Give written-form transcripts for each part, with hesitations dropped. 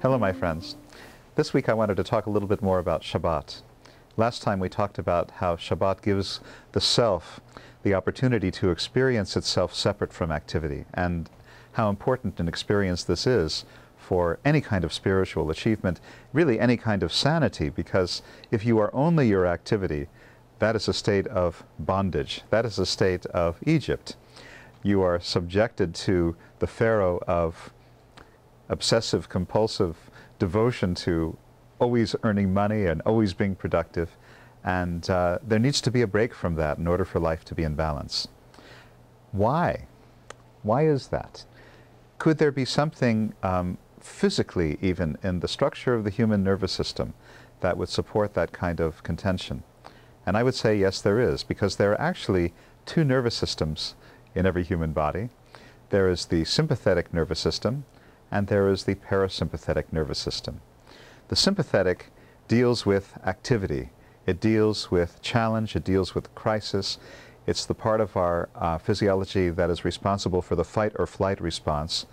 Hello, my friends. This week I wanted to talk a little bit more about Shabbat. Last time we talked about how Shabbat gives the self the opportunity to experience itself separate from activity, and how important an experience this is for any kind of spiritual achievement, really any kind of sanity, because if you are only your activity, that is a state of bondage. That is a state of Egypt. You are subjected to the Pharaoh of obsessive, compulsive devotion to always earning money and always being productive. And there needs to be a break from that in order for life to be in balance. Why? Why is that? Could there be something physically, even in the structure of the human nervous system, that would support that kind of contention? And I would say yes, there is, because there are actually two nervous systems in every human body. There is the sympathetic nervous system, and there is the parasympathetic nervous system. The sympathetic deals with activity. It deals with challenge. It deals with crisis. It's the part of our physiology that is responsible for the fight or flight response,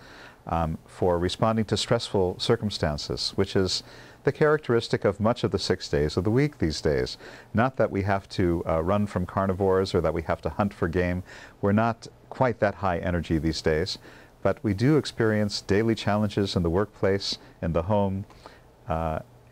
for responding to stressful circumstances, which is the characteristic of much of the 6 days of the week these days. Not that we have to run from carnivores or that we have to hunt for game. We're not quite that high energy these days, but we do experience daily challenges in the workplace, in the home,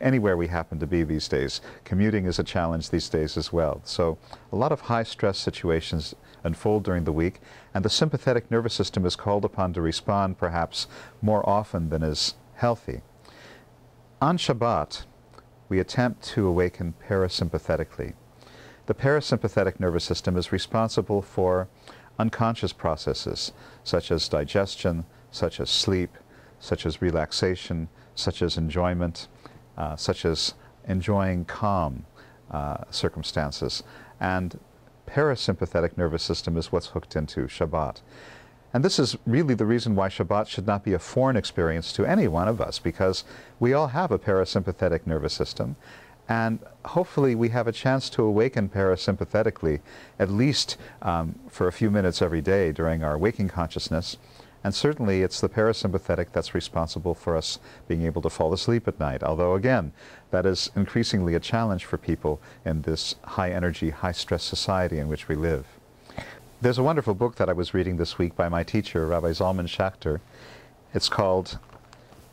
anywhere we happen to be these days. Commuting is a challenge these days as well. So a lot of high stress situations unfold during the week, and the sympathetic nervous system is called upon to respond perhaps more often than is healthy. On Shabbat, we attempt to awaken parasympathetically. The parasympathetic nervous system is responsible for unconscious processes, such as digestion, such as sleep, such as relaxation, such as enjoyment, such as enjoying calm circumstances. And parasympathetic nervous system is what's hooked into Shabbat. And this is really the reason why Shabbat should not be a foreign experience to any one of us, because we all have a parasympathetic nervous system, and hopefully we have a chance to awaken parasympathetically, at least for a few minutes every day during our waking consciousness. And certainly it's the parasympathetic that's responsible for us being able to fall asleep at night, although again, that is increasingly a challenge for people in this high energy, high stress society in which we live. There's a wonderful book that I was reading this week by my teacher, Rabbi Zalman Schachter. It's called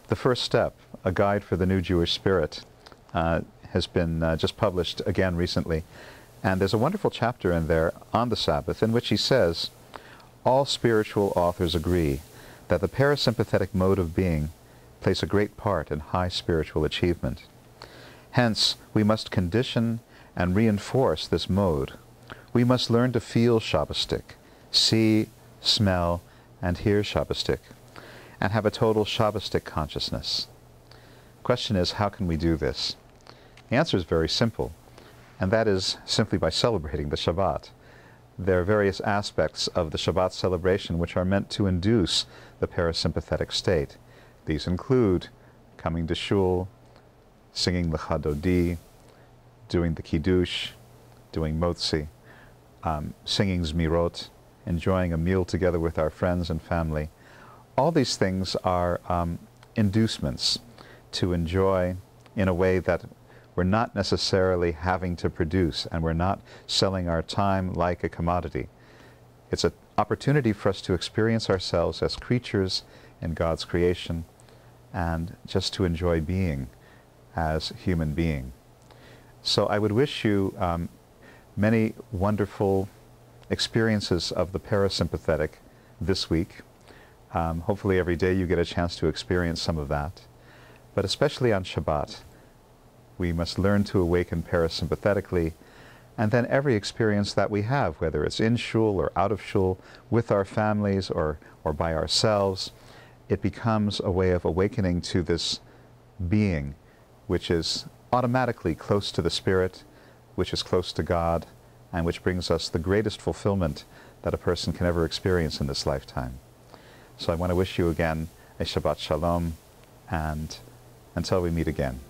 The First Step, A Guide for the New Jewish Spirit. Has been just published again recently. And there's a wonderful chapter in there on the Sabbath in which he says, all spiritual authors agree that the parasympathetic mode of being plays a great part in high spiritual achievement. Hence, we must condition and reinforce this mode. We must learn to feel Shabbasdig, see, smell, and hear Shabbasdig, and have a total Shabbasdig consciousness. Question is, how can we do this? The answer is very simple, and that is simply by celebrating the Shabbat. There are various aspects of the Shabbat celebration which are meant to induce the parasympathetic state. These include coming to shul, singing the Chadodi, doing the Kiddush, doing Motzi, singing Zmirot, enjoying a meal together with our friends and family. All these things are inducements to enjoy in a way that we're not necessarily having to produce, and we're not selling our time like a commodity. It's an opportunity for us to experience ourselves as creatures in God's creation and just to enjoy being as human being. So I would wish you many wonderful experiences of the parasympathetic this week. Hopefully every day you get a chance to experience some of that, but especially on Shabbat. We must learn to awaken parasympathetically, and then every experience that we have, whether it's in shul or out of shul, with our families or by ourselves, it becomes a way of awakening to this being which is automatically close to the Spirit, which is close to God, and which brings us the greatest fulfillment that a person can ever experience in this lifetime. So I want to wish you again a Shabbat Shalom, and until we meet again.